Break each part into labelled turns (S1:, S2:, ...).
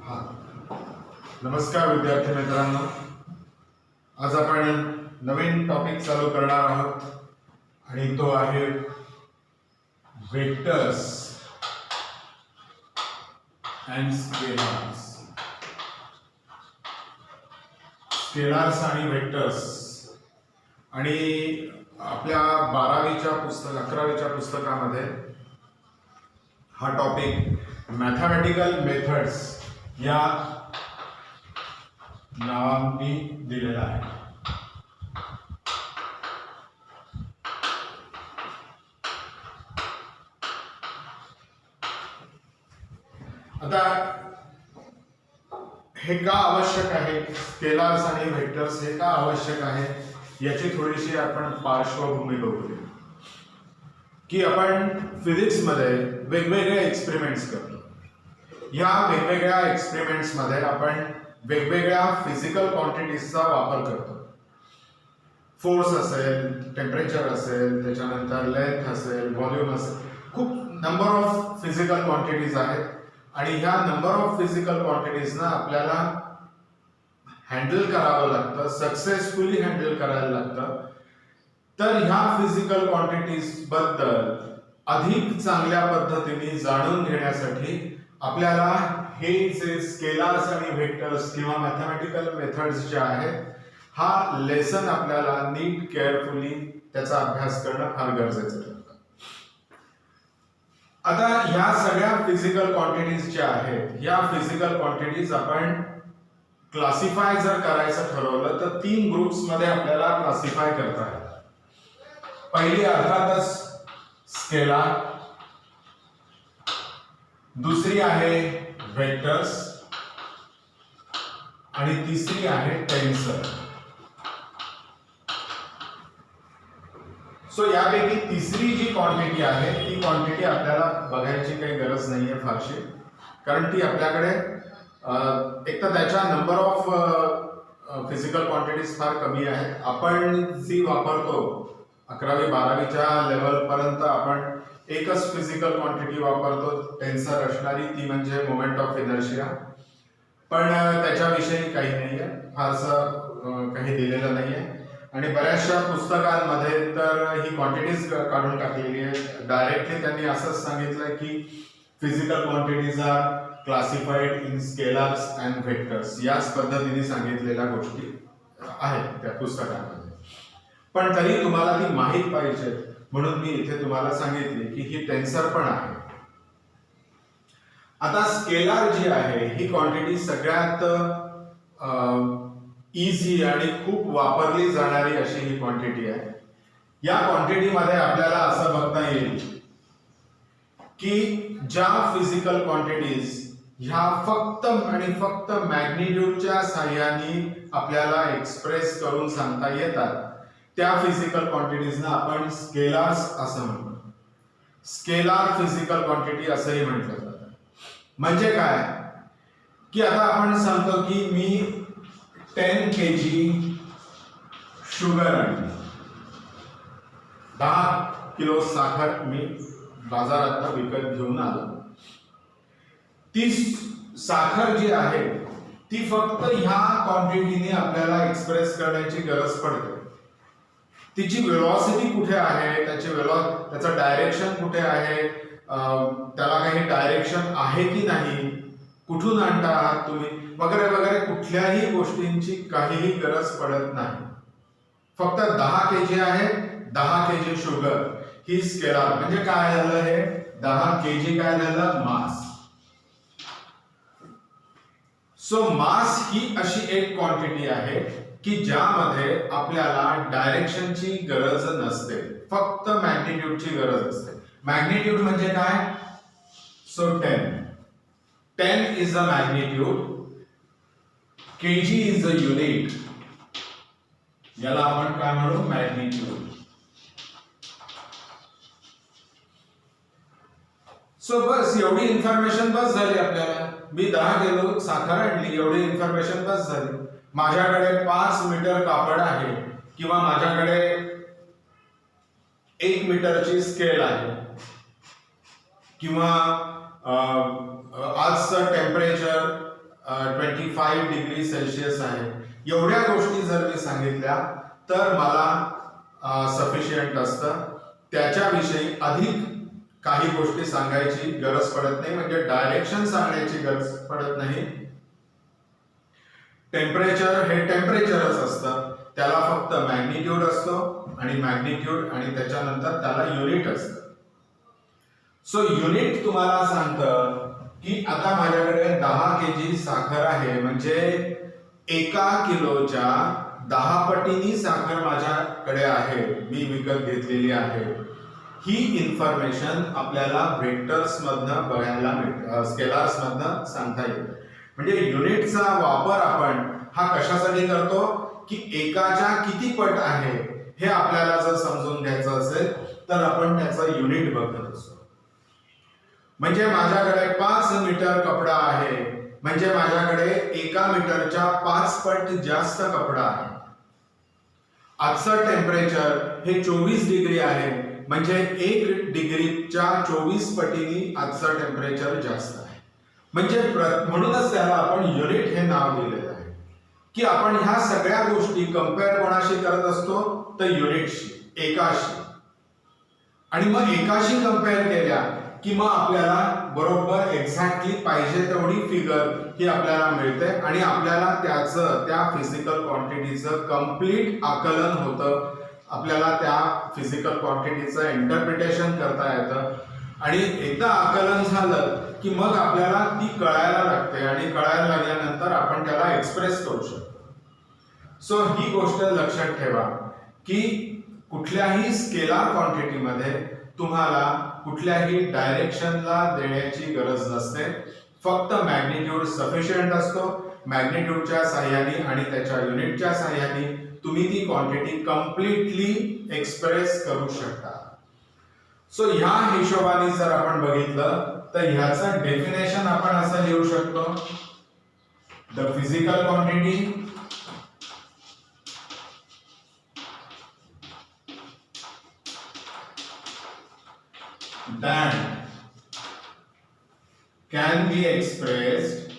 S1: हा नमस्कार विद्यार्थी मित्रांनो, आज आपण नवीन टॉपिक चालू करणार आहोत आणि तो आहे वेक्टर्स अँड स्केलार्स. स्केलार्स आणि वेक्टर्स. आणि आपल्या 11वीच्या पुस्तकामध्ये हा टॉपिक मॅथमॅटिकल मेथड्स या नावाने दिलेला आहे. आता हे का आवश्यक आहे, स्केलार्स आणि वेक्टर्स हे का आवश्यक आहे याची थोडीशी आपण पार्श्वभूमी बघूया. की आपण फिजिक्समध्ये वेगवेगळे एक्सपेरिमेंट्स करतो. या वेगवेगळ्या एक्सपेरिमेंट्समध्ये आपण वेगवेगळ्या फिजिकल क्वांटिटीजचा वापर करतो. फोर्स असेल, टेम्परेचर असेल, त्याच्यानंतर लेंथ असेल, व्हॉल्यूम असेल, खूप नंबर ऑफ फिजिकल क्वांटिटीज आहेत आणि ह्या नंबर ऑफ फिजिकल क्वांटिटीजना आपल्याला हँडल करावं लागतं, सक्सेसफुली हँडल करायला लागतं. तर ह्या फिजिकल क्वांटिटीज बद्दल अधिक चांगल्या पद्धतीने जाणून घेण्यासाठी आपल्याला हे जे स्केलार्स आणि वेक्टर्स किंवा मॅथमॅटिकल मेथड्स जे आहेत, हा लेसन आपल्याला नीट केअरफुली त्याचा अभ्यास करणं फार गरजेचं ठरतं. आता ह्या सगळ्या फिजिकल क्वांटिटीज ज्या आहेत, या फिजिकल क्वांटिटीज आपण क्लासिफाय जर करायचं ठरवलं तर 3 ग्रुप्स मध्ये आपल्याला क्लासिफाय करता येतात. पहिली अर्थातच स्केलार, दुसरी आहे वेक्टर्स आणि तिसरी आहे टेन्सर. सो यापैकी तिसरी जी क्वांटिटी आहे ती क्वांटिटी आपल्याला बघायची काही गरज नाहीये फारशी, कारण ती आपल्याकडे एक तर त्याच्या नंबर ऑफ फिजिकल क्वांटिटीज फार कमी आहेत. आपण जी वापरतो 11वी 12वीच्या लेवल पर्यंत आपण एकच फिजिकल क्वांटिटी वापरतो, टेन्सर असणारी, ती म्हणजे मोमेंट ऑफ इनर्शिया. पण त्याच्याविषयी काही नाहीये, फारसं काही दिलेलं नाहीये. आणि बऱ्याचशा पुस्तकांमध्ये तर ही क्वांटिटीज काढून टाकलेली आहे. डायरेक्टली त्यांनी असंच सांगितलंय की physical quantities are classified in scalars and vectors. याच पद्धतीने सांगितलेल्या गोष्टी आहेत त्या पुस्तकांमध्ये. पण तरी तुम्हाला ती माहीत पाहिजे म्हणून मी इथे तुम्हाला सांगितले की ही टेन्सर पण आहे. आता स्केलार जी आहे ही क्वांटिटी सगळ्यात इझी आणि खूप वापरली जाणारी अशी ही क्वांटिटी आहे. या क्वांटिटीमध्ये आपल्याला असं बघता येईल की ज्या फिजिकल क्वांटिटीज ह्या फक्त आणि फक्त मॅग्निट्यूडच्या साह्याने आपल्याला एक्सप्रेस करून सांगता येतात, त्या फिजिकल क्वांटिटीजना आपण स्केलार्स असं म्हणतो. स्केलार फिजिकल क्वांटिटी असंही म्हटलं जातं. म्हणजे काय की आता आपण सांगतो की मी 10 kg शुगर आणली, 10 किलो साखर मी बाजारात विकत घेऊन आलो. ती साखर जी आहे ती फक्त ह्या क्वांटिटीने आपल्याला एक्सप्रेस करण्याची गरज पडते. तिची वेलॉसिटी कुठे आहे, त्याचं डायरेक्शन कुठे आहे, त्याला काही डायरेक्शन आहे की नाही, कुठून आणता आहात तुम्ही, वगैरे वगैरे कुठल्याही गोष्टींची काहीही गरज पडत नाही. फक्त 10 kg आहे, 10 kg शुगर, ही स्केलार. म्हणजे काय झालं, हे 10 kg काय झालं, मास. सो मास ही अशी एक क्वांटिटी आहे की ज्यामध्ये आपल्याला डायरेक्शनची गरज नसते, फक्त मॅग्निट्यूडची गरज असते. मॅग्निट्यूड म्हणजे काय, so 10 is a magnitude, kg is a unit, याला आपण काय म्हणू, मॅग्निट्यूड. सो बस एवढी इन्फॉर्मेशन बस झाली आपल्याला. मी 10 किलो साखर आणली, एवढी इन्फॉर्मेशन बस झाली. माझ्याकडे 5 मीटर कापड आहे किंवा माझ्याकडे 1 मीटरची स्केल आहे किंवा आजचं टेम्परेचर 25°C आहे, एवढ्या गोष्टी जर मी सांगितल्या तर मला सफिशियंट असतं. त्याच्याविषयी अधिक काही गोष्टी सांगायची गरज पडत नाही, म्हणजे डायरेक्शन सांगण्याची गरज पडत नाही. टेम्परेचर हे टेम्परेचरच असतं, त्याला फक्त मॅग्निट्यूड असतो आणि मॅग्निट्यूड आणि त्याच्यानंतर त्याला युनिट असतं. सो युनिट तुम्हाला सांगतं की आता माझ्याकडे 10 kg साखर आहे, म्हणजे 1 किलोच्या 10 पटीनी साखर माझ्याकडे आहे, मी विकत घेतलेली आहे. ही इन्फॉर्मेशन आपल्याला व्हेक्टर्स मधनं बघायला मिळते, स्केलार्स मधनं सांगता येते. म्हणजे युनिटचा वापर आपण हा कशासाठी करतो की एकाच्या किती पट आहे हे आपल्याला जर समजून घ्यायचं असेल तर आपण त्याचं युनिट बघत असतो. म्हणजे माझ्याकडे 5 मीटर कपडा आहे, म्हणजे माझ्याकडे 1 मीटरच्या 5 पट जास्त कपडा आहे. आजचं टेम्परेचर हे 24 आहे, म्हणजे 1 डिग्रीच्या 24 पटीने आजचं टेम्परेचर जास्त आहे. म्हणजे म्हणूनच त्याला आपण युनिट हे नाव दिलेलं आहे की आपण ह्या सगळ्या गोष्टी कंपेअर कोणाशी करत असतो तर युनिटशी, एकाशी. आणि मग एकाशी कंपेअर केल्या की मग आपल्याला बरोबर एक्झॅक्टली पाहिजे तेवढी फिगर ही आपल्याला मिळते आणि आपल्याला त्या फिजिकल क्वांटिटीचं कम्प्लीट आकलन होतं. आपल्याला त्या फिजिकल क्वांटिटीचं इंटरप्रिटेशन करता येतं आणि एकदा आकलन झालं की मग आपल्याला ती कळायला लागते आणि कळायला लागल्यानंतर आपण त्याला एक्सप्रेस करू शकतो. सो ही गोष्ट लक्षात ठेवा की कुठल्याही स्केलार क्वांटिटीमध्ये तुम्हाला कुठल्याही डायरेक्शनला देण्याची गरज नसते, फक्त मॅग्निट्यूड सफिशियंट असतो. मॅग्निट्यूडच्या साह्याने आणि त्याच्या युनिटच्या साह्याने तुम्ही ती क्वांटिटी कम्प्लिटली एक्सप्रेस करू शकता. सो ह्या हिशोबाने जर आपण बघितलं तर ह्याचं डेफिनेशन आपण असं लिहू शकतो, the physical quantity that can be expressed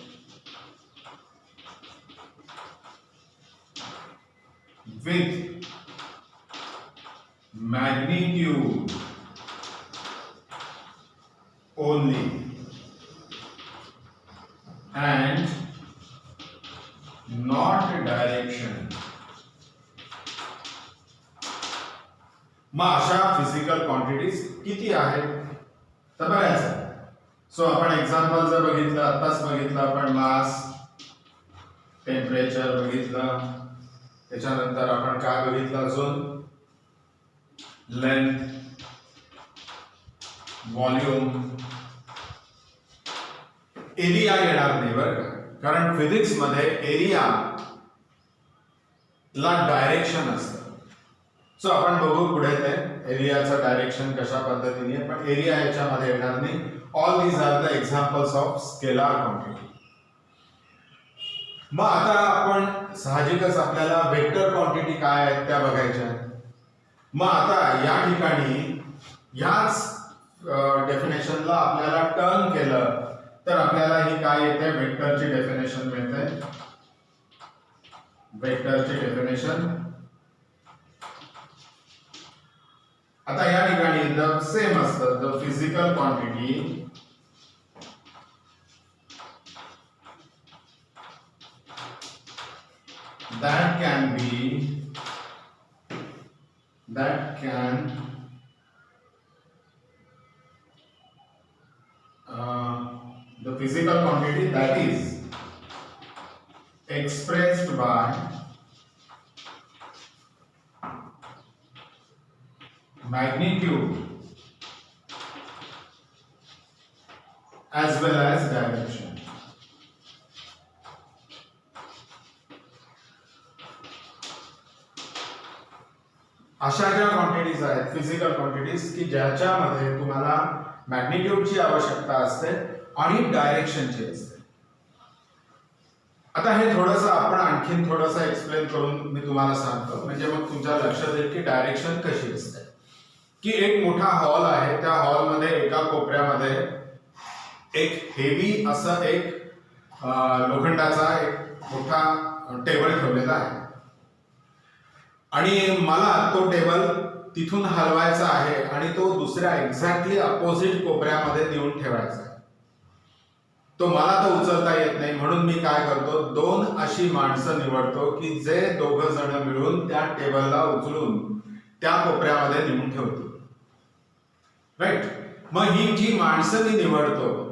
S1: with magnitude only and not direction. मग अशा फिजिकल क्वांटिटीज किती आहेत तर बघायचं. सो आपण एक्झाम्पल जर बघितलं, आताच बघितलं आपण मास, टेम्परेचर बघितलं, त्याच्यानंतर आपण काय बघितलं अजून, लेंथ, व्हॉल्यूम. एरिया येणार नाही बरं का, कारण फिजिक्स मध्ये एरिया ला डायरेक्शन असतं. सो आपण बघू पुढे ते एरियाचं डायरेक्शन कशा पद्धतीने, पण एरिया याच्यामध्ये येणार नाही. All these are the examples of scalar quantity. मग आता आपण साहजिकच आपल्याला वेक्टर क्वांटिटी काय आहेत त्या बघायच्या. मग आता या ठिकाणी ह्याच डेफिनेशनला आपल्याला टर्न केलं तर आपल्याला ही काय येते, वेक्टरची डेफिनेशन मिळते. वेक्टरची डेफिनेशन आता या ठिकाणी द सेम असतं, the physical quantity that can the physical quantity that is expressed by magnitude as well as direction. अशा ज्या क्वांटिटीज आहेत फिजिकल क्वांटिटीज की ज्याच्यामध्ये तुम्हाला मॅग्निट्यूडची आवश्यकता असते आणि डायरेक्शनची असते. आता हे थोडंसं आपण आणखीन थोडंसं एक्सप्लेन करून मी तुम्हाला सांगतो, म्हणजे मग तुमच्या लक्षात येईल की डायरेक्शन कशी असते. की एक मोठा हॉल आहे, त्या हॉलमध्ये एका कोपऱ्यामध्ये एक हेवी असं एक लोखंडाचा एक मोठा टेबल ठेवलेला आहे आणि मला तो टेबल तिथून हलवायचा आहे आणि तो दुसऱ्या एक्झॅक्टली अपोजिट कोपऱ्यामध्ये नेऊन ठेवायचा आहे. तो मला तो उचलता येत नाही, म्हणून मी काय करतो, 2 अशी माणसं निवडतो की जे दोघं जण मिळून त्या टेबलला उचलून त्या कोपऱ्यामध्ये नेऊन ठेवतो. राईट. मग ही जी माणसं मी निवडतो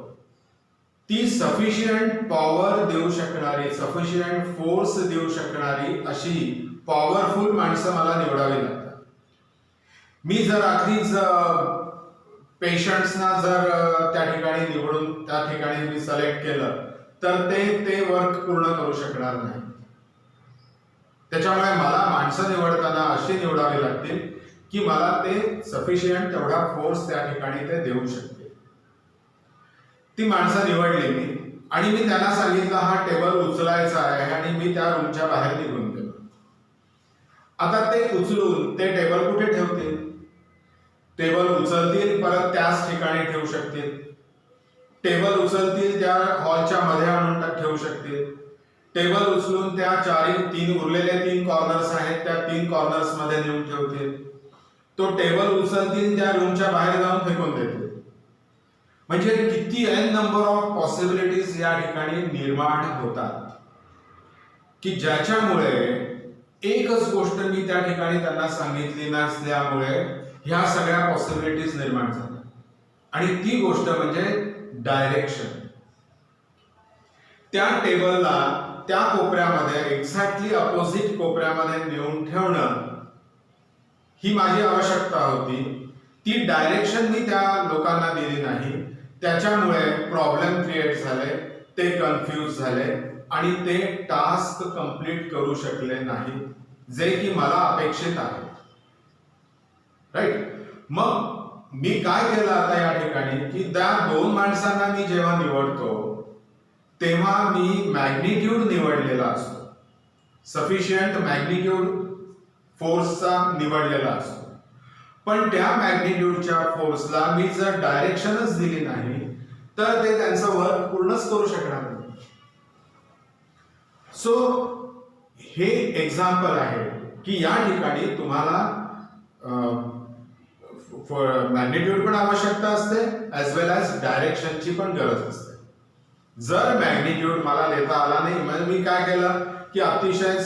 S1: ती सफिशियंट पॉवर देऊ शकणारी, सफिशियंट फोर्स देऊ शकणारी अशी पॉवरफुल माणसं मला निवडावी लागतात. मी जर अगदीच पेशंट्सना जर त्या ठिकाणी निवडून त्या ठिकाणी मी सिलेक्ट केलं तर ते वर्क पूर्ण करू शकणार नाही. त्याच्यामुळे मला माणसं निवडताना अशी निवडावी लागतील की मला ते सफिशियंट तेवढा फोर्स त्या ठिकाणी ते देऊ शकते. ती माणसं निवडली मी आणि मी त्यांना सांगितलं हा टेबल उचलायचा आहे आणि मी त्या रूमच्या बाहेर निघून गेलो. आता ते उचलून ते टेबल कुठे ठेवतील? टेबल उचलतील, परत त्याच ठिकाणी ठेवू शकतील. टेबल उचलतील, त्या हॉलच्या मध्ये आणून ठेवू शकतील. टेबल उचलून त्या उरलेले 3 कॉर्नर्स आहेत त्या 3 कॉर्नर्स मध्ये नेऊन ठेवतील. तो टेबल उचलतील, त्या रूमच्या बाहेर जाऊन फेकून देतील. म्हणजे किती एन नंबर ऑफ पॉसिबिलिटीज या ठिकाणी निर्माण होतात की ज्याच्यामुळे एकच गोष्ट मी त्या ठिकाणी त्यांना सांगितली नसल्यामुळे ह्या सगळ्या पॉसिबिलिटीज निर्माण झाल्या. आणि ती गोष्ट म्हणजे डायरेक्शन. त्या टेबलला त्या कोपऱ्यामध्ये एक्झॅक्टली अपोजिट कोपऱ्यामध्ये नेऊन ठेवणं ही माझी आवश्यकता होती. ती डायरेक्शन मी त्या लोकांना दिली नाही. त्याच्यामुळे प्रॉब्लेम क्रिएट झाले, ते कन्फ्यूज झाले आणि ते टास्क कंप्लीट करू शकले नाही जे की मला अपेक्षित आहे. राईट. मग मी काय केलं आता या ठिकाणी की त्या 2 माणसांना मी जेव्हा निवडतो तेव्हा मी मॅग्निट्यूड निवडलेला असतो, सफिशियंट मॅग्निट्यूड फोर्सचा निवडलेला असतो. पण त्या मॅग्निट्यूडच्या फोर्सला मी जर डायरेक्शनच दिली नाही तर ते त्यांचं वर्क पूर्णच करू शकणार नाही. सो हे एक्झाम्पल आहे की या ठिकाणी तुम्हाला मॅग्निट्यूड पण आवश्यकता असते ॲज वेल ॲज डायरेक्शनची पण गरज असते. जर मॅग्निट्यूड मला देता आला नाही, म्हणजे मी काय केलं की अतिशय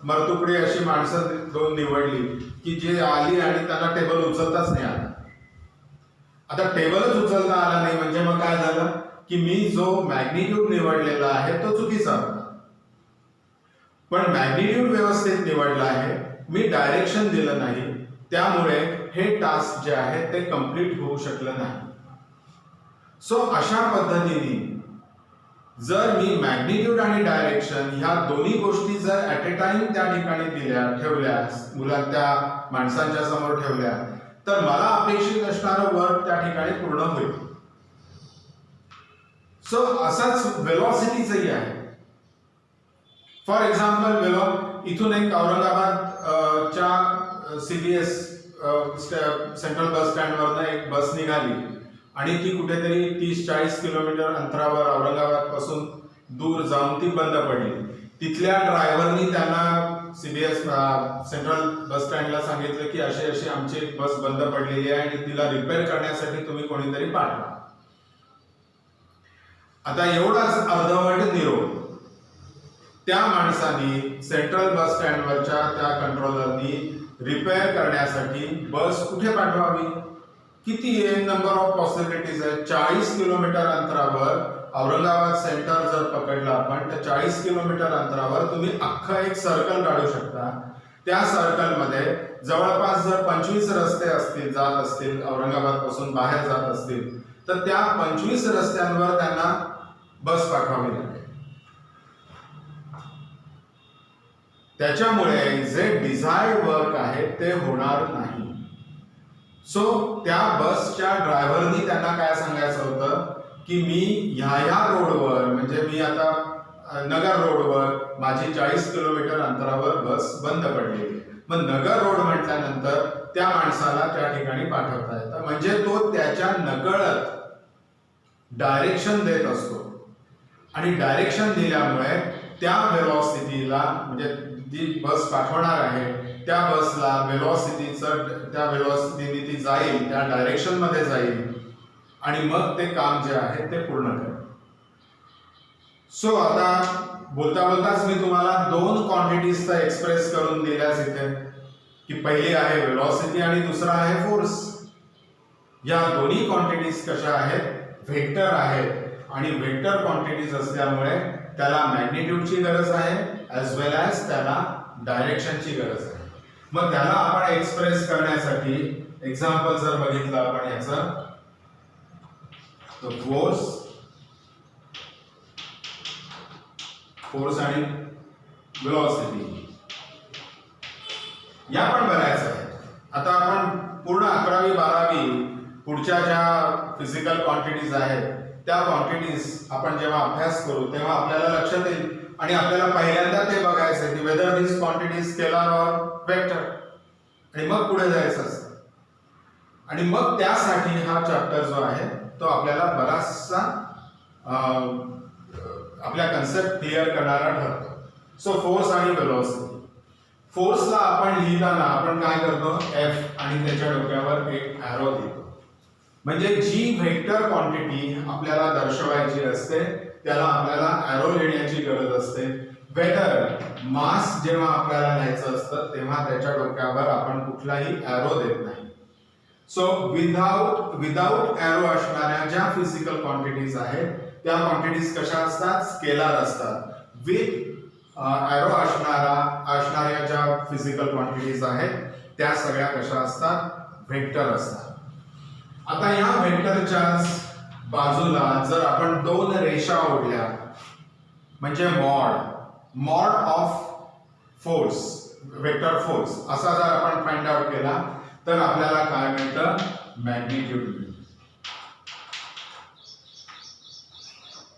S1: मरतुकडी अशी माणसं 2 निवडली की जे आली आणि त्यांना टेबल उचलताच नाही आला. आता टेबलच उचलता आला नाही म्हणजे मग काय झालं की मी जो मॅग्निट्यूड निवडलेला आहे तो चुकीचा होता. पण मॅग्निट्यूड व्यवस्थित निवडला आहे, मी डायरेक्शन दिलं नाही, त्यामुळे हे टास्क जे आहे ते कंप्लीट होऊ शकलं नाही. सो अशा पद्धतीने जर मी मॅग्निट्यूड आणि डायरेक्शन ह्या दोन्ही गोष्टी जर ऍट अ टाइम त्या ठिकाणी ठेवल्या त्या माणसांच्या समोर ठेवल्या तर मला अपेक्षित असणारं वर्क त्या ठिकाणी पूर्ण होईल. सो असाच व्हेलॉसिटीचंही आहे. फॉर एक्झाम्पल इथून एक औरंगाबादच्या CBS सेंट्रल बस स्टँडवरनं एक बस निघाली आणि ती कुठेतरी 30-40 किलोमीटर अंतरावर औरंगाबाद पासून दूर जाऊन ती बंद पडली. तिथल्या ड्रायव्हरनी त्यांना CBS सेंट्रल बस स्टँडला सांगितलं की अशी अशी आमची बस बंद पडलेली आहे आणि तिला रिपेअर करण्यासाठी तुम्ही कोणीतरी पाठवा. आता एवढाच अर्धवट निरोप त्या माणसानी सेंट्रल बस स्टँडवरच्या त्या कंट्रोलरनी रिपेअर करण्यासाठी बस कुठे पाठवावी? किती नंबर ऑफ पॉसिबिलिटीज आहेत. 40 किलोमीटर अंतरावर औरंगाबाद सेंटर जर पकडलं आपण तर 40 किलोमीटर अंतरावर तुम्ही अख्खं एक सर्कल काढू शकता. त्या सर्कलमध्ये जवळपास जर 25 रस्ते जात असतील औरंगाबाद पासून बाहेर जात असतील तर त्या 25 रस्त्यांवर त्यांना बस पाठवावी लागेल. त्याच्यामुळे जे डिझायर्ड वर्क आहे ते होणार नाही. सो त्या बसच्या ड्रायव्हरनी त्यांना काय सांगायचं होतं की मी ह्या रोडवर, म्हणजे मी आता नगर रोडवर माझी 40 किलोमीटर अंतरावर बस बंद पडलेली. मग नगर रोड म्हटल्यानंतर त्या माणसाला त्या ठिकाणी पाठवता येतं, म्हणजे तो त्याच्या नकळत डायरेक्शन देत असतो. आणि डायरेक्शन दिल्यामुळे त्या वेलॉसिटीला म्हणजे जी बस पाठवणार आहे त्या बसला त्या वेलॉसिटीने ती जाईल, त्या डायरेक्शनमध्ये जाईल आणि मग ते काम जे आहे ते पूर्ण करेल. सो आता बोलता बोलताच मी तुम्हाला दोन क्वांटिटीजचा एक्सप्रेस करून दिल्यास इथे, की पहिली आहे वेलॉसिटी आणि दुसरा आहे फोर्स. या दोन्ही क्वांटिटीज कशा आहेत? व्हेक्टर आहेत आणि व्हेक्टर क्वांटिटीज असल्यामुळे त्याला मॅग्निट्यूडची गरज आहे ॲज वेल ॲज त्याला डायरेक्शनची गरज आहे. मग त्याला आपण एक्सप्रेस करण्यासाठी एक्झाम्पल जर बघितलं आपण याचं, तर फोर्स आणि वेलॉसिटी या पण बऱ्याच आहेत. आता आपण पूर्ण 11वी 12वी पुढच्या ज्या फिजिकल क्वांटिटीज आहेत त्या क्वांटिटीज आपण जेव्हा अभ्यास करू तेव्हा आपल्याला लक्षात येईल आणि आपल्याला पहिल्यांदा ते बघायचं आहे की whether this quantities scalar or vector, आणि मग पुढे जायचं असतं. आणि मग त्यासाठी हा चॅप्टर जो आहे तो आपल्याला बराचसा आपल्या कन्सेप्ट क्लिअर करणारा ठरतो. सो फोर्स आणि वेलॉसिटी. फोर्सला आपण लिहिताना आपण काय करतो? एफ आणि त्याच्या डोक्यावर एक ॲरो देतो. म्हणजे जी व्हेक्टर क्वांटिटी आपल्याला दर्शवायची असते त्याला आपल्याला ॲरो लिहिण्याची गरज असते. वेदर मास जेव्हा आपल्याला लिहायचं असतं तेव्हा त्याच्या डोक्यावर आपण कुठलाही ॲरो देत नाही. सो विदाउट ॲरो असणाऱ्या ज्या फिजिकल क्वांटिटीज आहेत त्या क्वांटिटीज कशा असतात? स्केलर असतात. विथ ॲरो असणाऱ्या ज्या फिजिकल क्वांटिटीज आहेत त्या सगळ्या कशा असतात? व्हेक्टर असतात. आता या व्हेक्टरच्या बाजूला जर आपण दोन रेषा ओढल्या म्हणजे mod of force, vector force असा जर आपण फाइंड आउट केला तर आपल्याला काय मिळतं? मॅग्निट्यूड मिळतं.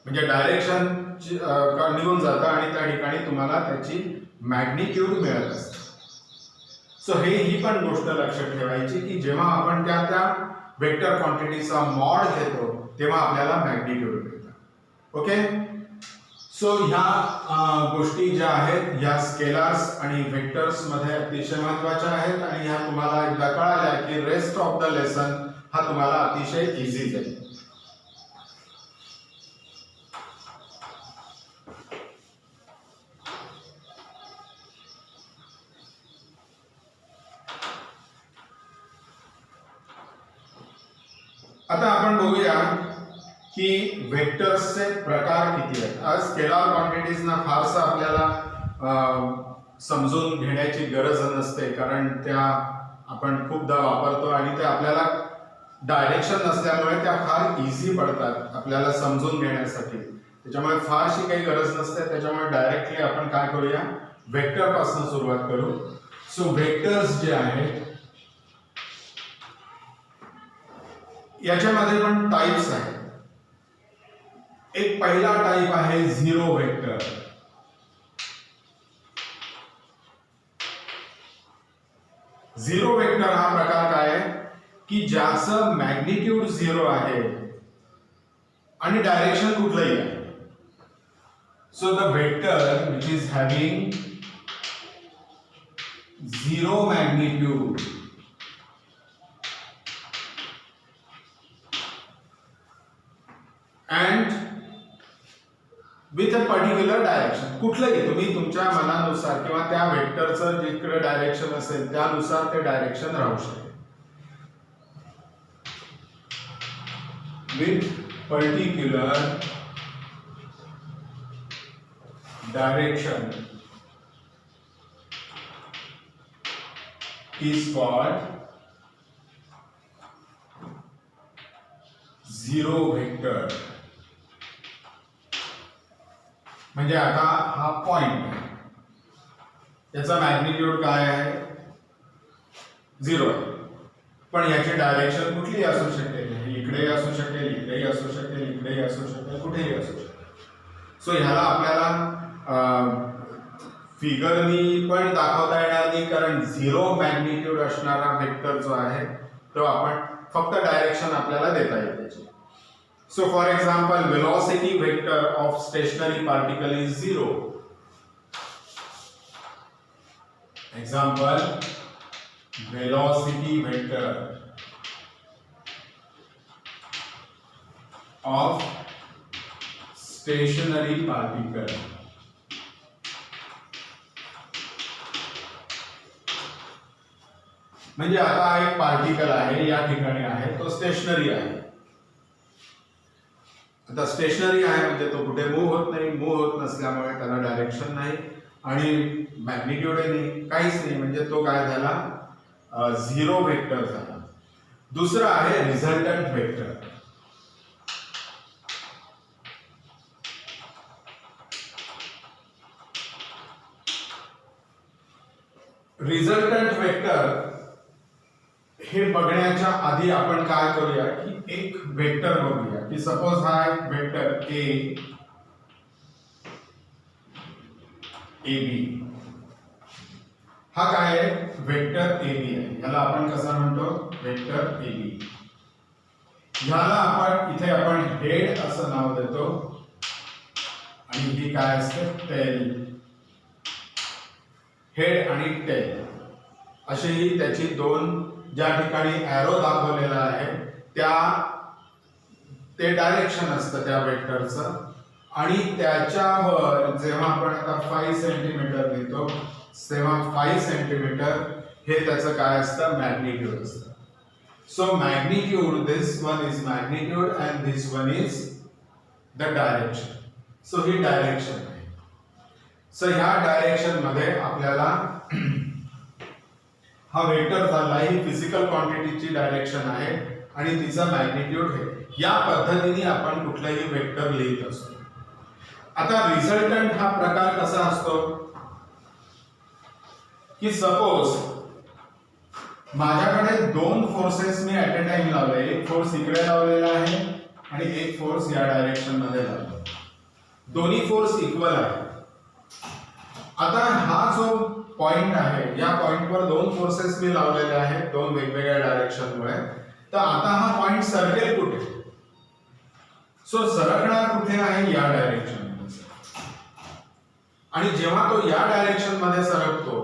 S1: म्हणजे डायरेक्शन निघून जातं आणि त्या ठिकाणी तुम्हाला त्याची मॅग्निट्यूड मिळत असते. सो ही पण गोष्ट लक्षात ठेवायची की जेव्हा आपण त्या वेक्टर क्वांटिटीचा मॉड घेतो तेव्हा आपल्याला मॅग्निट्यूड मिळतं. ओके. सो ह्या गोष्टी ज्या आहेत ह्या स्केलर्स आणि व्हेक्टर्स मध्ये अतिशय महत्त्वाच्या आहेत आणि ह्या तुम्हाला एकदा कळाल्या की रेस्ट ऑफ द लेसन हा तुम्हाला अतिशय इझी जाईल. आता आपण बघूया की व्हेक्टर्सचे प्रकार किती आहेत. आज स्केलर क्वांटिटीजना फारसं आपल्याला समजून घेण्याची गरज नसते कारण त्या आपण खूपदा वापरतो आणि त्या आपल्याला डायरेक्शन नसल्यामुळे त्या फार इझी पडतात आपल्याला समजून घेण्यासाठी. त्याच्यामुळे फारशी काही गरज नसते. त्याच्यामुळे डायरेक्टली आपण काय करूया? व्हेक्टर पासून सुरुवात करू. सो व्हेक्टर्स जे आहेत याच्यामध्ये पण टाइप्स आहेत. एक पहिला टाइप आहे झिरो व्हेक्टर. झिरो व्हेक्टर हा प्रकार काय आहे की ज्याचं मॅग्निट्यूड 0 आहे आणि डायरेक्शन कुठलंही आहे. So the vector which is having 0 magnitude and with a particular direction. कुठलंही तुम्ही तुमच्या मनानुसार किंवा त्या व्हेक्टरचं जिकडे डायरेक्शन असेल त्यानुसार ते डायरेक्शन राहू शकते. with particular direction is called zero vector. म्हणजे आता हा पॉइंट याचा मॅग्निट्यूड काय आहे? 0 आहे. पण याची डायरेक्शन कुठलीही असू शकते. इकडेही असू शकेल, इकडेही असू शकेल, इकडेही असू शकेल, कुठेही असू शकेल. सो ह्याला आपल्याला फिगरनी पण दाखवता येणार नाही कारण 0 मॅग्निट्यूड असणारा वेक्टर जो आहे तो आपण फक्त डायरेक्शन आपल्याला देता येईल त्याची. So for example, velocity vector of stationary particle is 0. Example, velocity vector of stationary particle म्हणजे आता एक पार्टिकल आहे या ठिकाणी आहे, तो स्टेशनरी आहे. आता स्टेशनरी आहे म्हणजे तो कुठे मूव्ह होत नाही, मूव्ह होत नसल्यामुळे त्याला डायरेक्शन नाही आणि मॅग्निट्यूड नाही, काहीच नाही, म्हणजे तो काय झाला, झिरो वेक्टर झाला. दुसरा आहे रिझल्टंट वेक्टर. रिझल्टंट वेक्टर हे बघण्याच्या आधी आपण काय करूया की एक वेक्टर बघूया की सपोज हा एक वेक्टर ए बी, हा काय आहे, वेक्टर ए बी आहे. याला आपण कसा म्हणतो, वेक्टर ए बी. ह्याला आपण इथे आपण हेड असं नाव देतो आणि ही काय असते, टेल. हेड आणि टेल अशी त्याची दोन, ज्या ठिकाणी एरो दाखवलेला आहे ते डायरेक्शन असतं त्या वेक्टरचं. आणि त्याच्यावर जेव्हा आपण आता 5 सेंटीमीटर घेतो तेव्हा 5 सेंटीमीटर हे त्याचं काय असतं, मॅग्निट्यूड असतं. So magnitude, this one is magnitude and this one is the direction. So he direction आहे. सो ह्या डायरेक्शन मध्ये आपल्याला हा वेक्टर झाला, ही फिजिकल क्वांटिटीची डायरेक्शन आहे आणि तिचा मॅग्निट्यूड आहे. या पद्धतीने आपण कुठलाही वेक्टर लिहित असतो. आता रिझल्टंट हा प्रकार कसा असतो की सपोज माझ्याकडे दोन forces me at a time लावले, एक फोर्स इकडे लावलेला आहे आणि एक फोर्स या डायरेक्शन मध्ये लावला. दोन्ही फोर्स इक्वल आहे. आता हा जो पॉइंट आहे, या पॉइंटवर दोन फोर्सेस मी लावलेले आहेत दोन वेगवेगळ्या डायरेक्शनमुळे. तर आता हा पॉइंट सरकेल कुठे, सो सरकणार कुठे आहे, या डायरेक्शन मध्ये. आणि जेव्हा तो या डायरेक्शन मध्ये सरकतो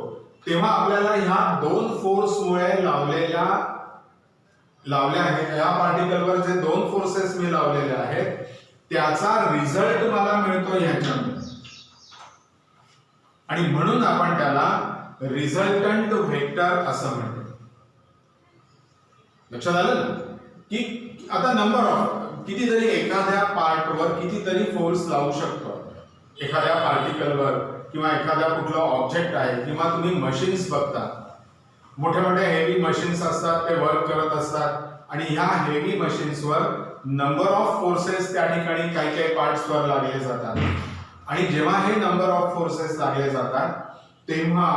S1: तेव्हा आपल्याला ह्या दोन फोर्समुळे लावल्या आहेत, या पार्टिकलवर जे दोन फोर्सेस मी लावलेले आहेत त्याचा रिझल्ट मला मिळतो ह्याच्यामध्ये. आणि म्हणून आपण त्याला रिझल्टंट वेक्टर असं म्हणतो. लक्षात आलं ना की आता नंबर ऑफ कितीतरी एखाद्या पार्टवर कितीतरी फोर्स लावू शकतो एखाद्या पार्टिकलवर, किंवा एखादा कुठला ऑब्जेक्ट आहे, किंवा तुम्ही मशीन्स बघता, मोठ्या मोठ्या हेवी मशीन्स असतात, ते वर्क करत असतात आणि ह्या हेवी मशीन्सवर नंबर ऑफ फोर्सेस त्या ठिकाणी काही काही पार्ट्सवर लागले जातात. आणि जेव्हा हे नंबर ऑफ फोर्सेस लागले जातात तेव्हा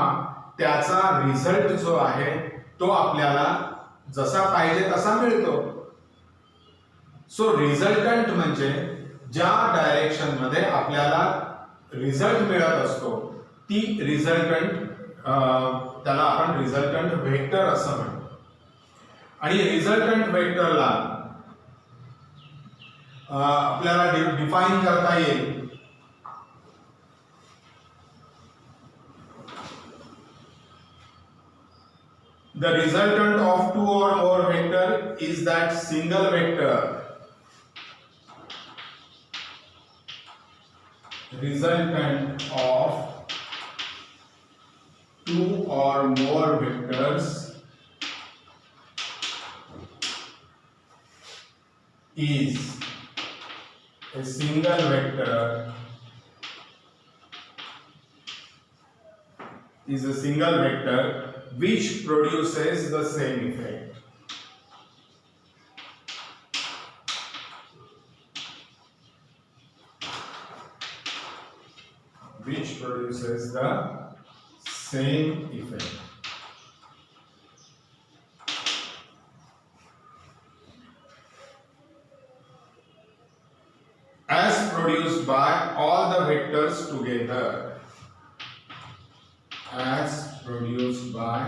S1: त्याचा रिझल्ट जो आहे तो आपल्याला जसा पाहिजे तसा मिळतो. सो रिझल्टंट म्हणजे ज्या डायरेक्शन मध्ये आपल्याला रिझल्ट मिळत असतो ती रिझल्टंट, त्याला आपण रिझल्टंट वेक्टर असं म्हणतो. आणि रिझल्टंट वेक्टरला आपल्याला डिफाइन करता येईल the resultant of two or more vector is that single vector. Resultant of two or more vectors is a single vector, which produces the same effect. Which produces the same effect. As produced by all the vectors together. As produced by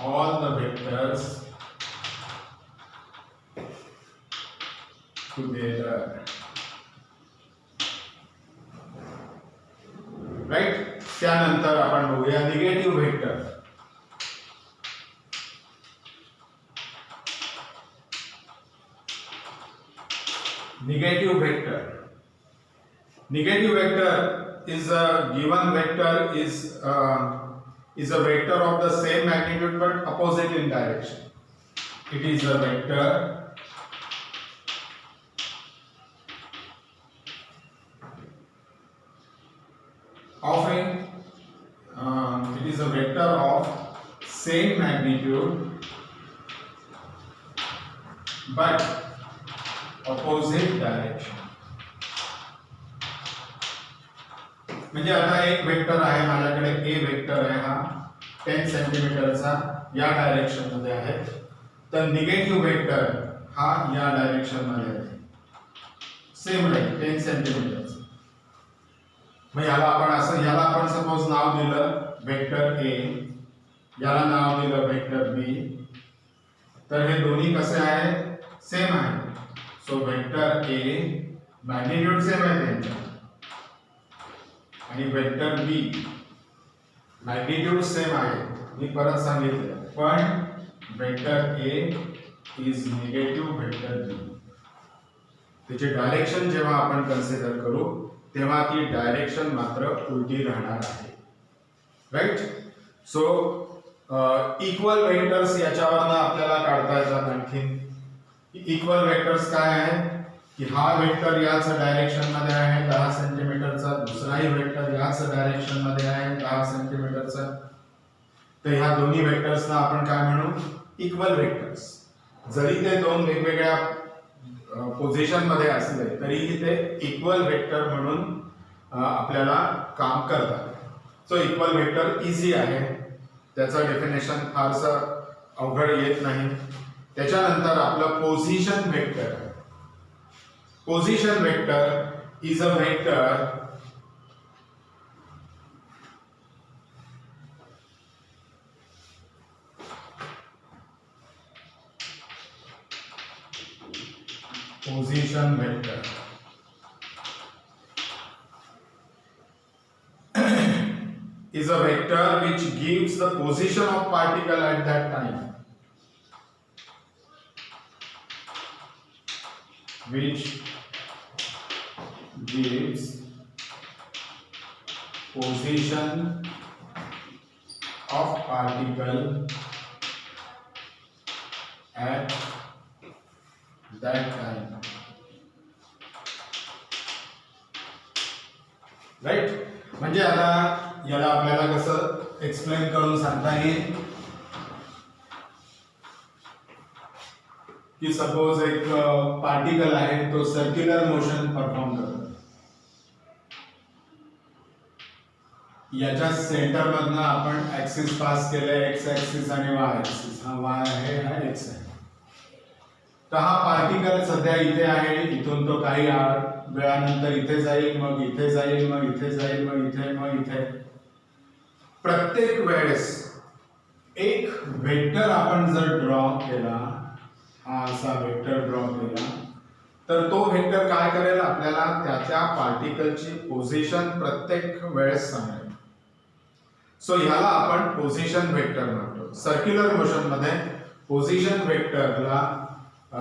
S1: all the vectors together, right. त्यानंतर आपण बघूया negative vector. Negative vector. Negative vector is a given vector is a vector of the same magnitude but opposite in direction. It is a vector of it is a vector of same magnitude but opposite direction. म्हणजे आता एक vector आहे माझ्याकडे, ए vector आहे, हा 10 सेंटीमीटरचा या direction मध्ये आहे. तर निगेटिव्ह वेक्टर हा या डायरेक्शन मध्ये आहे, सेम आहे 10 सेंटीमीटरचा. मग याला आपण सपोज नाव दिलं वेक्टर ए, याला नाव दिलं वेक्टर बी. तर हे दोन्ही कसे आहे, सेम आहे. So vector A magnitude same आहे त्यांचा, आणि वेक्टर बी मॅग्निट्यूड सेम आहे. मी परत सांगितलं, पण vector A is negative vector B. त्याची डायरेक्शन जेव्हा आपण कन्सिडर करू तेव्हा ती डायरेक्शन मात्र उलटी राहणार आहे, राईट. सो इक्वल वेक्टर्स याच्यावरनं आपल्याला काढता येतात. आणखीन इक्वल वेक्टर्स काय आहेत की हा वेक्टर याच डायरेक्शन मध्ये आहे 10 सेंटीमीटरचा, दुसराही वेक्टर याच डायरेक्शन मध्ये आहे 10 सेंटीमीटरचा. तर ह्या दोन्ही वेक्टर्सना आपण काय म्हणू, इक्वल वेक्टर्स. जरी ते दोन वेगवेगळ्या पोझिशन मध्ये असले तरीही ते इक्वल वेक्टर म्हणून आपल्याला काम करतात. सो इक्वल वेक्टर इझी आहे, त्याचं डेफिनेशन फारसं अवघड येत नाही. त्याच्यानंतर आपलं position vector. Position vector is a vector position vector is a vector which gives the position of particle at that time, which gives position of particle at that time, right. म्हणजे आता याला आपल्याला कसं एक्सप्लेन करून सांगता येईल की suppose एक पार्टिकल आहे, तो सर्क्युलर मोशन परफॉर्म करतो. याच्या सेंटर मधनं आपण ऍक्सिस पास केले, एक्स ऍक्सिस आणि वाय ऍक्सिस. हा वाय आहे, हा एक्स आहे. तर हा पार्टिकल सध्या इथे आहे, इथून तो काही वेळानंतर इथे जाईल, मग इथे जाईल, मग इथे जाईल, मग इथे, मग इथे. प्रत्येक वेळेस एक वेक्टर आपण जर ड्रॉ केला, हा असा वेक्टर ड्रॉ केला, तर तो वेक्टर काय करेल, आपल्याला त्या पार्टिकलची पोझिशन प्रत्येक वेळेस सांगेल. सो ह्याला आपण पोझिशन वेक्टर म्हणतो. सर्क्युलर मोशन मध्ये पोझिशन वेक्टरला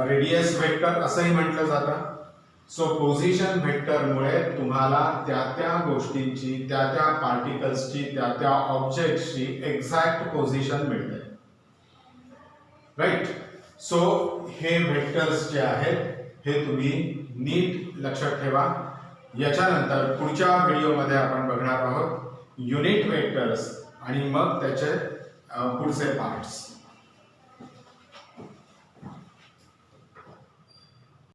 S1: रेडियस वेक्टर असंही म्हटलं जातं. सो पोझिशन वेक्टरमुळे तुम्हाला त्या गोष्टींची, त्या पार्टिकल्सची, त्या ऑब्जेक्टची एक्झॅक्ट पोझिशन मिळते, राईट. सो हे वेक्टर्स जे आहेत हे तुम्ही नीट लक्षात ठेवा. याच्यानंतर पुढच्या व्हिडिओमध्ये आपण बघणार आहोत युनिट वेक्टर्स आणि मग त्याचे पुढचे पार्ट्स.